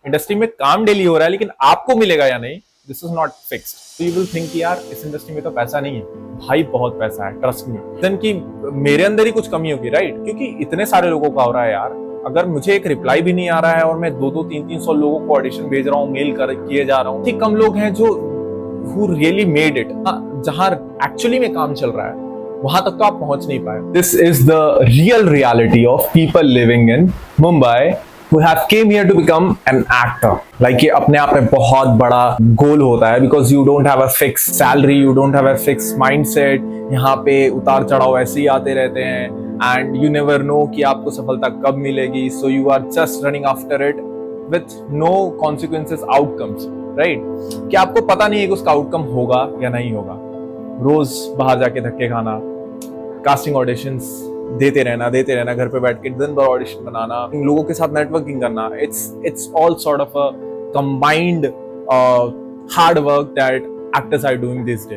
Industry में काम daily हो रहा है, लेकिन आपको मिलेगा या नहीं, दिस इज नॉट फिक्स्ड। तो यू विल थिंक यार इस इंडस्ट्री में तो पैसा नहीं है। भाई बहुत पैसा है, ट्रस्ट मी। देन कि मेरे अंदर ही कुछ कमी होगी, राइट? क्योंकि इतने सारे लोगों का हो रहा है यार, अगर मुझे एक रिप्लाई भी नहीं आ रहा है और मैं 200-300 लोगों को ऑडिशन भेज रहा हूँ, मेल कर किए जा रहा हूँ, ठीक कम लोग हैं जो who really made it, जहां एक्चुअली में काम चल रहा है वहां तक तो आप पहुंच नहीं पाए। This is the real reality of people living in Mumbai who have came here to become an actor. Like ये अपने आप में बहुत बड़ा गोल होता है, because you don't have a fixed salary, you don't have a fixed mindset. यहाँ पे उतार चढ़ाव ऐसे ही आते रहते हैं, and you never know कि आपको सफलता कब मिलेगी. So you are just running after it with no consequences, outcomes, right? कि आपको पता नहीं है कि उसका आउटकम होगा या नहीं होगा. रोज बाहर जाके धक्के खाना, कास्टिंग ऑडिशंस देते रहना, घर पे बैठ के दिन भर ऑडिशन बनाना, लोगों के साथ नेटवर्किंग करना. It's all sort of a combined hard work that actors are doing this day.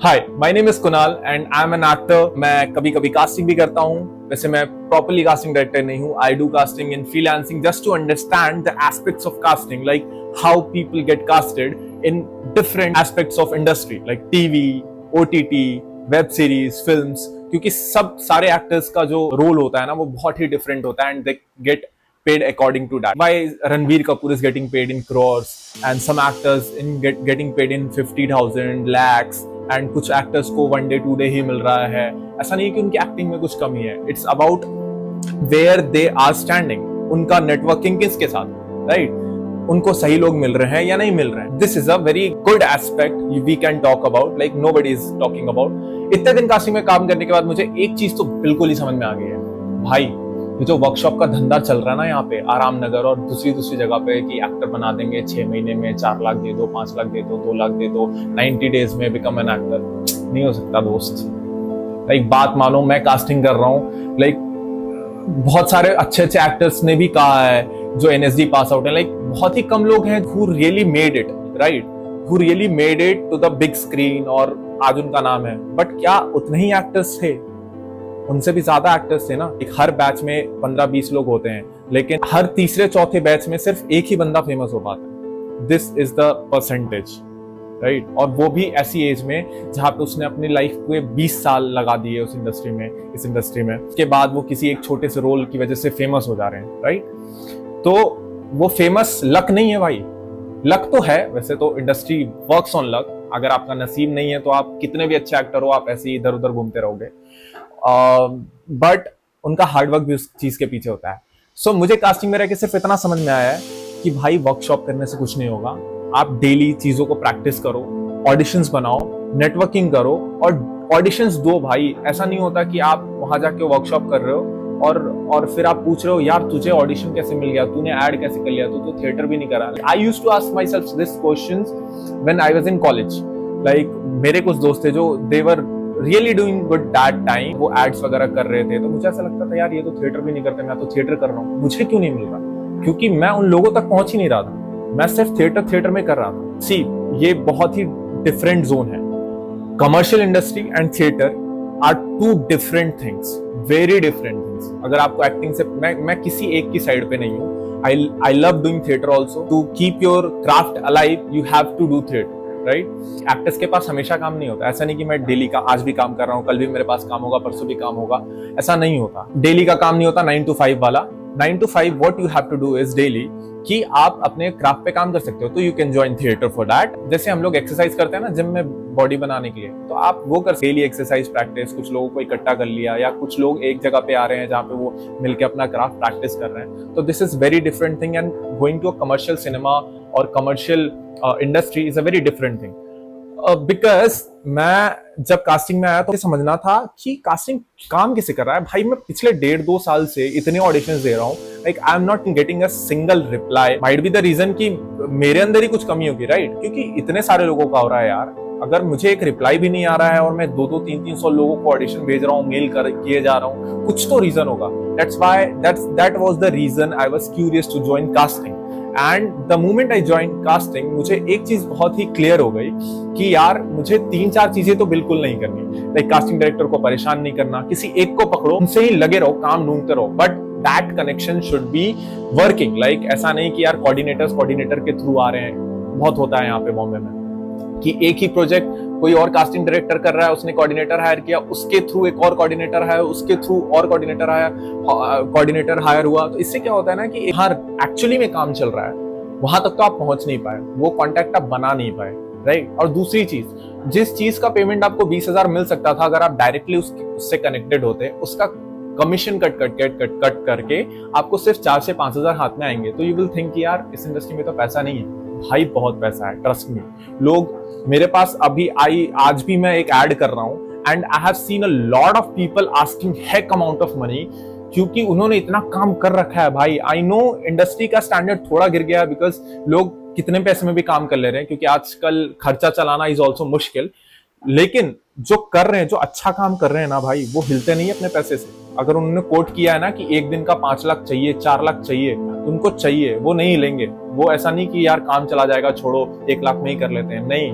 Hi, my name is Kunal and I am an actor. मैं कभी कभी कास्टिंग भी करता हूँ. वैसे मैं प्रॉपर्ली कास्टिंग डायरेक्टर नहीं हूँ. I do casting in freelancing just to understand the aspects of casting, like how people get casted in different aspects of industry, like TV, OTT, web series, films. क्योंकि सब सारे actors का जो role होता है ना, वो बहुत ही डिफरेंट होता है, and they get paid according to that. Why Ranbir Kapoor is getting paid in crores and some actors in getting paid in 50,000 lakhs and कुछ actors को 1 day 2 day ही मिल रहा है. ऐसा नहीं है कि उनकी एक्टिंग में कुछ कमी है. It's about where they are standing. उनका नेटवर्किंग किसके साथ, right? उनको सही लोग मिल रहे हैं या नहीं मिल रहे हैं. This is a very good aspect we can talk about, like nobody is talking about. इतने दिन कास्टिंग में काम करने के बाद मुझे एक चीज तो बिल्कुल ही समझ में आ गई है. भाई ये जो वर्कशॉप का धंधा चल रहा है ना यहाँ पे आराम नगर और दूसरी जगह पे, कि एक्टर बना देंगे 6 महीने में 4 लाख दे दो, 5 लाख दे दो, 2 लाख दे दो, 90 डेज में बिकम एन एक्टर. नहीं हो सकता दोस्त. लाइक बात मानो, मैं कास्टिंग कर रहा हूँ, लाइक बहुत सारे अच्छे एक्टर्स ने भी कहा है जो NSD पास आउट है. लाइक बहुत ही कम लोग हैं who really made it, right? Who really made it to the big screen और आज उनका नाम है. बट क्या उतने ही एक्टर्स थे? उनसे भी ज्यादा एक्टर्स थे ना. एक हर बैच में 15-20 लोग होते हैं, लेकिन हर तीसरे चौथे बैच में सिर्फ एक ही बंदा फेमस हो पाता है. This is the percentage, right? और वो भी ऐसी एज में जहां पे उसने अपनी लाइफ के 20 साल लगा दिए उस इंडस्ट्री में. उसके बाद वो किसी एक छोटे से रोल की वजह से फेमस हो जा रहे हैं, राइट? तो वो फेमस लक नहीं है भाई. लक तो है, वैसे तो इंडस्ट्री वर्क्स ऑन लक. अगर आपका नसीब नहीं है तो आप कितने भी अच्छे एक्टर हो, आप ऐसे ही इधर उधर घूमते रहोगे. बट उनका हार्डवर्क भी उस चीज के पीछे होता है. सो मुझे कास्टिंग में रह के सिर्फ इतना समझ में आया है कि भाई वर्कशॉप करने से कुछ नहीं होगा. आप डेली चीजों को प्रैक्टिस करो, ऑडिशंस बनाओ, नेटवर्किंग करो और ऑडिशंस दो भाई. ऐसा नहीं होता कि आप वहां जाके वर्कशॉप कर रहे हो और फिर आप पूछ रहे हो यार तुझे ऑडिशन कैसे मिल गया, तूने ऐड कैसे कर लिया, तू तो थिएटर भी नहीं करा. I used to ask myself this questions when I was in college. Like मेरे कुछ दोस्त थे जो they were really doing good that time. वो एड्स वगैरह कर रहे थे, तो मुझे ऐसा लगता था यार ये तो थिएटर भी नहीं करते, मैं तो थिएटर कर रहा हूँ, मुझे क्यों नहीं मिल रहा? क्योंकि मैं उन लोगों तक पहुंच ही नहीं रहा था. मैं सिर्फ थिएटर में कर रहा था. सी, ये बहुत ही डिफरेंट जोन है. Commercial industry and theatre are 2 different things, very different things. अगर आपको एक्टिंग से, मैं किसी एक की साइड पे नहीं हूँ. I love doing theatre also. To keep your craft alive you have to do theatre, right? Actors के पास हमेशा काम नहीं होता. ऐसा नहीं कि मैं डेली का आज भी काम कर रहा हूँ, कल भी मेरे पास काम होगा, परसों भी काम होगा. ऐसा नहीं होता. डेली का काम नहीं होता 9 to 5 वाला. 9 to 5 what you have to do is daily कि आप अपने क्राफ्ट पे काम कर सकते हो. तो you can join theatre for that. जैसे हम लोग एक्सरसाइज करते हैं ना जिम में बॉडी बनाने के लिए, तो आप वो कर डेली एक्सरसाइज प्रैक्टिस. कुछ लोगों को इकट्ठा कर लिया, या कुछ लोग एक जगह पे आ रहे हैं जहाँ पे वो मिलके अपना क्राफ्ट प्रैक्टिस कर रहे हैं. तो this is very different thing. And going to a commercial cinema और commercial industry is a very different thing. Because मैं जब कास्टिंग में आया तो समझना था कि कास्टिंग काम कैसे कर रहा है. भाई मैं पिछले 1.5-2 साल से इतने ऑडिशंस दे रहा हूँ, like I am not getting a single reply. Might be the reason कि मेरे अंदर ही कुछ कमी होगी, राइट? क्योंकि इतने सारे लोगों का हो रहा है यार. अगर मुझे एक रिप्लाई भी नहीं आ रहा है और मैं 200-300 लोगों को ऑडिशन भेज रहा हूँ, मेल कर किए जा रहा हूँ, कुछ तो रीजन होगा. That was the reason I was curious to join casting. And the moment I join casting, मुझे एक चीज बहुत ही क्लियर हो गई कि यार मुझे 3-4 चीजें तो बिल्कुल नहीं करनी. लाइक कास्टिंग डायरेक्टर को परेशान नहीं करना, किसी एक को पकड़ो, उनसे ही लगे रहो, काम ढूंढते रहो, but that connection should be working. Like ऐसा नहीं कि यार कोऑर्डिनेटर के थ्रू आ रहे हैं। बहुत होता है यहाँ पे बॉम्बे में कि एक ही प्रोजेक्ट कोई और कास्टिंग डायरेक्टर कर रहा है, उसने कोऑर्डिनेटर हायर किया, उसके थ्रू एक और कोऑर्डिनेटर हायर, उसके थ्रू और कोऑर्डिनेटर हायर हुआ। तो इससे क्या होता है ना कि हाँ एक्चुअली में काम चल रहा है, वहां तक तो आप पहुंच नहीं पाए, वो कॉन्टैक्ट आप बना नहीं पाए, राइट। और दूसरी चीज, जिस चीज का पेमेंट आपको 20,000 मिल सकता था अगर आप डायरेक्टली उससे कनेक्टेड होते, उसका कमीशन कट करके आपको सिर्फ 4 से 5,000 हाथ में आएंगे, तो यू विल थिंक यार इस इंडस्ट्री में तो पैसा नहीं है। भाई बहुत पैसा है, ट्रस्ट मी। लोग मेरे पास अभी आज भी मैं एक ऐड कर रहा हूं and I have seen a lot of people asking heck amount of money, क्योंकि उन्होंने इतना काम कर रखा है। भाई आई नो इंडस्ट्री का स्टैंडर्ड थोड़ा गिर गया है बिकॉज लोग कितने पैसे में भी काम कर ले रहे हैं, क्योंकि आजकल खर्चा चलाना इज ऑल्सो मुश्किल। लेकिन जो कर रहे हैं, जो अच्छा काम कर रहे हैं ना भाई, वो हिलते नहीं अपने पैसे से। अगर उन्होंने कोट किया है ना कि एक दिन का 5 लाख चाहिए, 4 लाख चाहिए, तो उनको चाहिए, वो नहीं लेंगे। वो ऐसा नहीं कि यार काम चला जाएगा छोड़ो 1 लाख में ही कर लेते हैं, नहीं,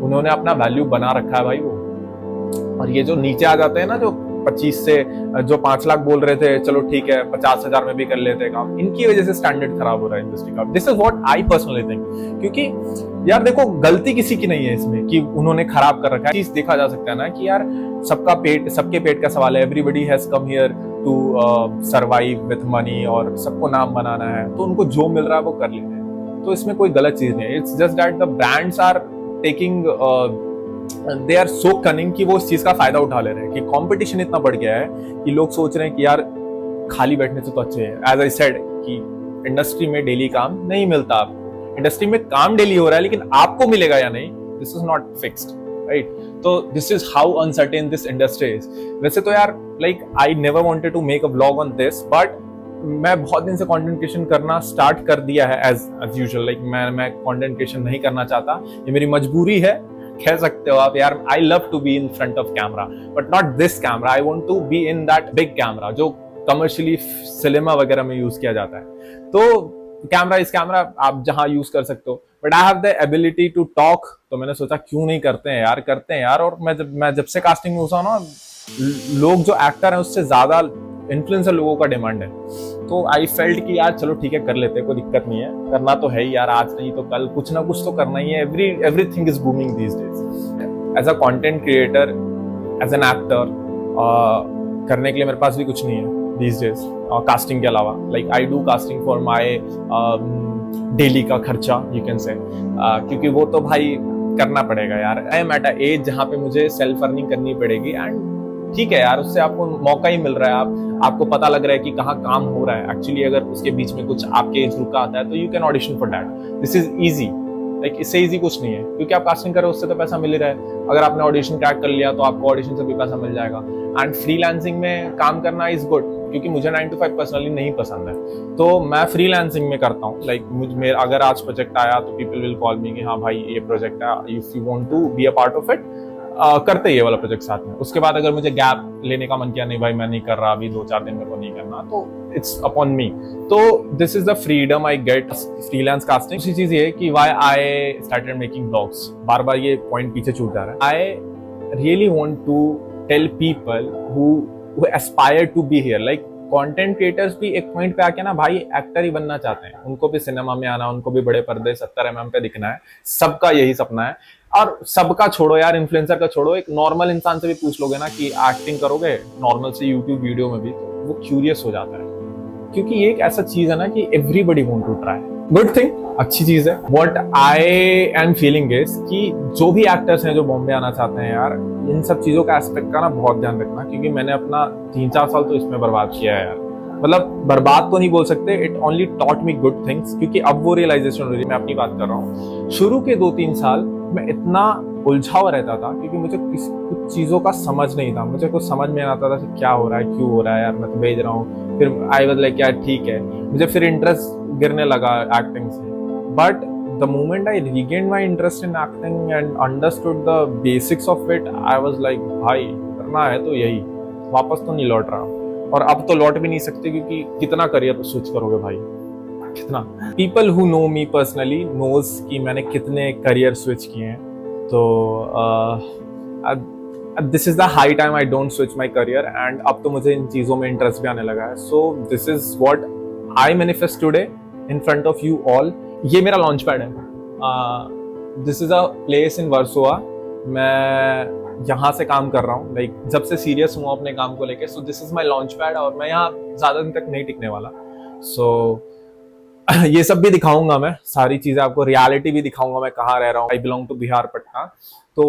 उन्होंने अपना वैल्यू बना रखा है भाई वो। और ये जो नीचे आ जाते हैं ना, जो 25 से जो 5 लाख बोल रहे थे, चलो ठीक है 50,000 में भी कर लेते हैं काम, इनकी वजह से स्टैंडर्ड खराब हो रहा है इंडस्ट्री का। This is what I personally think. क्योंकि यार देखो, गलती किसी की नहीं है इसमें कि उन्होंने खराब कर रखा है। चीज देखा जा सकता है ना कि यार सबके पेट का सवाल है। Everybody has come here to survive with money, और सबको नाम बनाना है, तो उनको जो मिल रहा है वो कर लेते हैं। तो इसमें कोई गलत चीज नहीं है। It's just that the brands are taking they are so cunning कि वो इस चीज का फायदा उठा ले रहे हैं कि कंपटीशन इतना बढ़ गया है कि लोग सोच रहे हैं कि यार खाली बैठने से तो अच्छे है। एज आई सेड कि इंडस्ट्री में डेली काम नहीं मिलता आपको। इंडस्ट्री में काम डेली हो रहा है, लेकिन आपको मिलेगा या नहीं, this is not fixed, right. तो this is how uncertain this industry is. वैसे तो यार like I never wanted to make a vlog on this, but मैं बहुत दिन से कंटेंट क्रिएशन करना स्टार्ट कर दिया है एज यूजुअल। लाइक मैं कंटेंट क्रिएशन नहीं करना चाहता, ये मेरी मजबूरी है, कह सकते हो आप यार। I love to be in front of camera, but not this camera. I want to be in that big camera जो कमर्शियली सिनेमा वगैरह में यूज किया जाता है। तो कैमरा आप जहां यूज कर सकते हो, but I have the ability to talk. तो मैंने सोचा क्यों नहीं करते हैं यार। और मैं जब से कास्टिंग में घुसा ना, लोग जो एक्टर है उससे ज्यादा इन्फ्लुएंसर लोगों का डिमांड है। तो आई फेल्ट कि यार चलो ठीक है कर लेते हैं, कोई दिक्कत नहीं है, करना तो है ही यार, आज नहीं तो कल कुछ ना कुछ तो करना ही है। Everything is booming these days. As a content creator, as an actor, करने के लिए मेरे पास भी कुछ नहीं है दीज डेज कास्टिंग के अलावा। Like I do casting for my daily का खर्चा, यू कैन से, क्योंकि वो तो भाई करना पड़ेगा यार। I am at a age जहाँ पे मुझे सेल्फ अर्निंग करनी पड़ेगी, एंड ठीक है यार, उससे आपको मौका ही मिल रहा है। आपको पता लग रहा है कि कहाँ काम हो रहा है एक्चुअली। अगर उसके बीच में कुछ आपके एज ग्रुप का आता है तो you can audition for that. This is easy. Like इससे इजी कुछ नहीं है, क्योंकि आप कास्टिंग कर रहे हो उससे तो पैसा मिल ही रहा है। अगर आपने ऑडिशन क्रैक कर लिया तो आपको ऑडिशन से भी पैसा मिल जाएगा। एंड फ्रीलांसिंग में काम करना इज गुड, क्योंकि मुझे 9 to 5 पर्सनली नहीं पसंद है, तो मैं फ्रीलांसिंग में करता हूँ। लाइक अगर आज प्रोजेक्ट आया तो पीपल विल कॉल मी कि हाँ भाई ये प्रोजेक्ट है, if you want to be a part of it, करते ये वाला प्रोजेक्ट साथ में। उसके बाद अगर मुझे गैप लेने का मन किया, नहीं भाई मैं नहीं कर रहा अभी 2-4 दिन मेरे को नहीं करना, तो इट्स अपॉन मी। तो this is the freedom I get freelance casting. दूसरी चीज ये कि why I started making blogs, बार बार ये पॉइंट पीछे छूट जा रहा है। I really want to tell people who aspire to be here. Like content creators भी एक पॉइंट पे आके ना भाई एक्टर ही बनना चाहते हैं, उनको भी सिनेमा में आना, उनको भी बड़े पर्दे 70 mm पे दिखना है, सबका यही सपना है। और सबका छोड़ो यार, इन्फ्लुएंसर का छोड़ो, एक नॉर्मल इंसान से भी पूछ लोगे ना कि एक्टिंग करोगे नॉर्मल से यूट्यूब वीडियो में भी, तो वो क्यूरियस हो जाता है, क्योंकि ये एक ऐसा चीज है ना कि everybody want to try. Good thing, अच्छी चीज है। What I am feeling is कि जो भी एक्टर्स हैं जो बॉम्बे आना चाहते हैं यार, इन सब चीजों का एस्पेक्ट का ना बहुत ध्यान रखना, क्योंकि मैंने अपना 3-4 साल तो इसमें बर्बाद किया है यार। मतलब बर्बाद तो नहीं बोल सकते, it only taught me good things, क्योंकि अब वो रियलाइजेशन हो रही है। मैं अपनी बात कर रहा हूँ, शुरू के 2-3 साल मैं इतना उलझा हुआ रहता था क्योंकि मुझे कुछ चीजों का समझ नहीं था, मुझे कुछ समझ में नहीं आता था कि क्या हो रहा है, क्यों हो रहा है यार, मैं तो भेज रहा हूँ। फिर आई वाज लाइक यार ठीक है, मुझे फिर इंटरेस्ट गिरने लगा एक्टिंग से। But the moment I regained my interest in acting and understood the basics of it, I was like भाई करना है तो यही, वापस तो नहीं लौट रहा। और अब तो लौट भी नहीं सकते, क्योंकि कितना करियर स्विच करोगे भाई, कितना। People who know me personally knows कि मैंने कितने करियर स्विच किए हैं। तो this is the high time I don't switch my career, and अब तो मुझे इन चीजों में इंटरेस्ट भी आने लगा है. सो this is what I manifest today in front of you all. ये मेरा लॉन्च पैड है. This is a place in Versova. मैं यहाँ से काम कर रहा हूँ, लाइक जब से सीरियस हुआ अपने काम को लेके. सो this is my launch pad, और मैं यहाँ ज्यादा दिन तक नहीं टिकने वाला. सो ये सब भी दिखाऊंगा मैं, सारी चीजें आपको, रियलिटी भी दिखाऊंगा मैं कहाँ रह रहा हूँ. I belong to Bihar, Patna. तो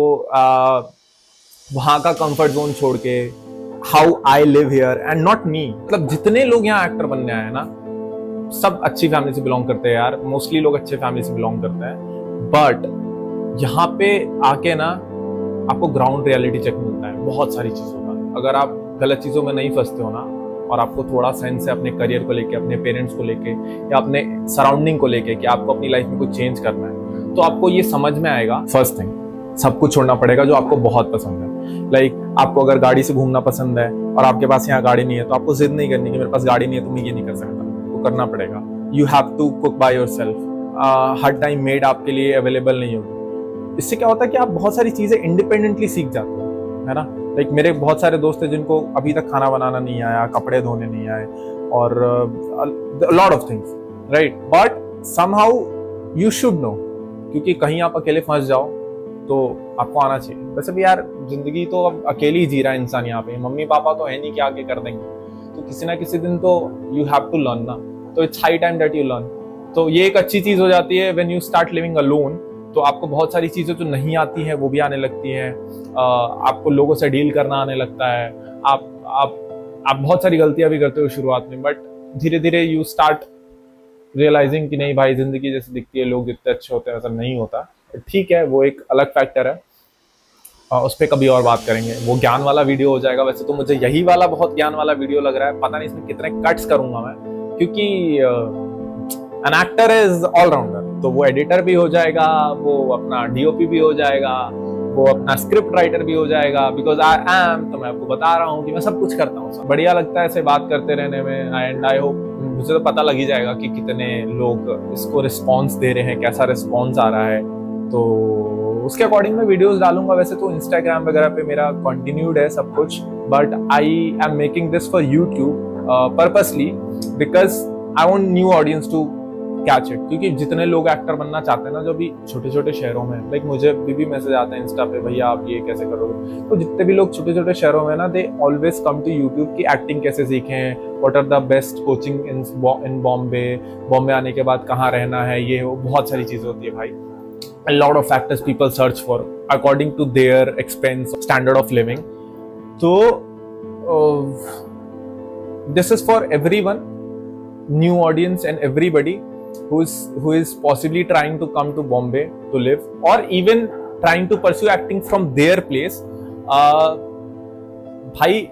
वहाँ का कंफर्ट जोन छोड़ के how I live here and not me. मतलब जितने लोग यहाँ एक्टर बनने आए हैं ना, सब अच्छी फैमिली से बिलोंग करते हैं यार. मोस्टली लोग अच्छे फैमिली से बिलोंग करते हैं. बट यहाँ पे आके ना आपको ग्राउंड रियलिटी चेक मिलता है बहुत सारी चीजों का. अगर आप गलत चीजों में नहीं फंसते हो ना, और आपको थोड़ा सेंस है अपने करियर को लेके, अपने पेरेंट्स को लेके, या अपने सराउंडिंग को लेके कि आपको अपनी लाइफ में कुछ चेंज करना है, तो आपको ये समझ में आएगा. फर्स्ट थिंग, सब कुछ छोड़ना पड़ेगा जो आपको बहुत पसंद है. लाइक आपको अगर गाड़ी से घूमना पसंद है और आपके पास यहाँ गाड़ी नहीं है, तो आपको जिद नहीं करनी कि मेरे पास गाड़ी नहीं है तो मैं ये नहीं कर सकता. वो करना पड़ेगा. You have to cook by yourself. हर टाइम मेड आपके लिए अवेलेबल नहीं होगी. इससे क्या होता है कि आप बहुत सारी चीजें इंडिपेंडेंटली सीख जाते हो, है ना. लाइक मेरे बहुत सारे दोस्त हैं जिनको अभी तक खाना बनाना नहीं आया, कपड़े धोने नहीं आए, और lot of things, right. But somehow you should know, क्योंकि कहीं आप अकेले फंस जाओ तो आपको आना चाहिए. वैसे भी यार जिंदगी तो अब अकेले ही जी रहा है इंसान यहाँ पे. मम्मी पापा तो है नहीं कि आगे कर देंगे, तो किसी ना किसी दिन तो यू हैव टू लर्न ना. तो it's high time that you learn. तो ये एक अच्छी चीज हो जाती है when you start living alone. तो आपको बहुत सारी चीजें जो नहीं आती हैं वो भी आने लगती हैं. आपको लोगों से डील करना आने लगता है. आप बहुत सारी गलतियां भी करते हो शुरुआत में, बट धीरे धीरे यू स्टार्ट रियलाइजिंग कि नहीं भाई, जिंदगी जैसे दिखती है, लोग जितने अच्छे होते हैं वैसा नहीं होता. ठीक है, वो एक अलग फैक्टर है. उस पर कभी और बात करेंगे. वो ज्ञान वाला वीडियो हो जाएगा. वैसे तो मुझे यही वाला बहुत ज्ञान वाला वीडियो लग रहा है. पता नहीं इसमें कितने कट्स करूंगा मैं, क्योंकि एन एक्टर इज ऑलराउंडर. तो वो एडिटर भी हो जाएगा, वो अपना डीओपी भी हो जाएगा, वो अपना स्क्रिप्ट राइटर भी हो जाएगा. बिकॉज आई एम, तो मैं आपको बता रहा हूँ कि मैं सब कुछ करता हूँ. बढ़िया लगता है ऐसे बात करते रहने में. एंड आई होप मुझे तो पता लग ही जाएगा कि कितने लोग इसको रिस्पॉन्स दे रहे हैं, कैसा रिस्पॉन्स आ रहा है. तो उसके अकॉर्डिंग मैं वीडियोस डालूंगा. वैसे तो इंस्टाग्राम वगैरह पे मेरा कंटिन्यूड है सब कुछ, but I am making this for YouTube purposely, because I want new audience to catch it. क्योंकि जितने लोग एक्टर बनना चाहते हैं ना, जो भी छोटे छोटे शहरों में, लाइक मुझे भी मैसेज आता है इंस्टा पे, भैया आप ये कैसे करोगे. तो जितने भी लोग छोटे छोटे शहरों में ना, they always come to YouTube की एक्टिंग कैसे सीखें, what are the best coaching in Bombay आने के बाद कहाँ रहना है, ये वो बहुत सारी चीजें होती है भाई. A lot of factors people search for according to their expense, standard of living. So this is for everyone, new audience and everybody who is possibly trying to come to Bombay to live, or even trying to pursue acting from their place. भाई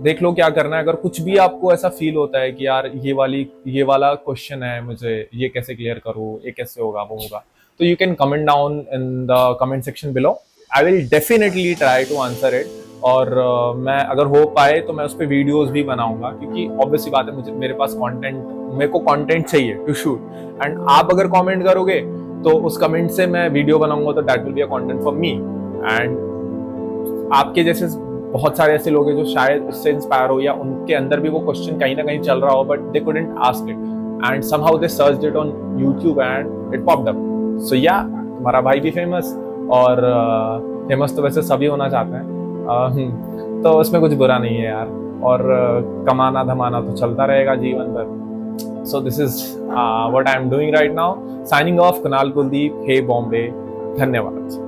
देख लो क्या करना है. अगर कुछ भी आपको ऐसा फील होता है कि यार ये वाला क्वेश्चन है, मुझे ये कैसे क्लियर करूँ, ये कैसे होगा, वो होगा, तो you can comment down in the comment section below. I will definitely try to answer it. और मैं अगर हो पाए तो मैं उस पर वीडियोस भी बनाऊंगा, क्योंकि ऑब्वियसली बात है मेरे पास मेरे को कंटेंट चाहिए टू शूट. एंड आप अगर कमेंट करोगे तो उस कमेंट से मैं वीडियो बनाऊंगा, तो that will be a content for me. And आपके जैसे बहुत सारे ऐसे लोग हैं जो शायद उससे इंस्पायर हो, या उनके अंदर भी वो क्वेश्चन कहीं ना कहीं चल रहा हो, but they couldn't ask it, and somehow they searched it on YouTube and it popped up. So yeah तुम्हारा भाई भी फेमस, और फेमस तो वैसे सभी होना चाहते हैं, तो उसमें कुछ बुरा नहीं है यार. और कमाना धमाना तो चलता रहेगा जीवन भर. So this is what I am doing right now. Signing off, Kunal Kuldeep. Hey Bombay. धन्यवाद.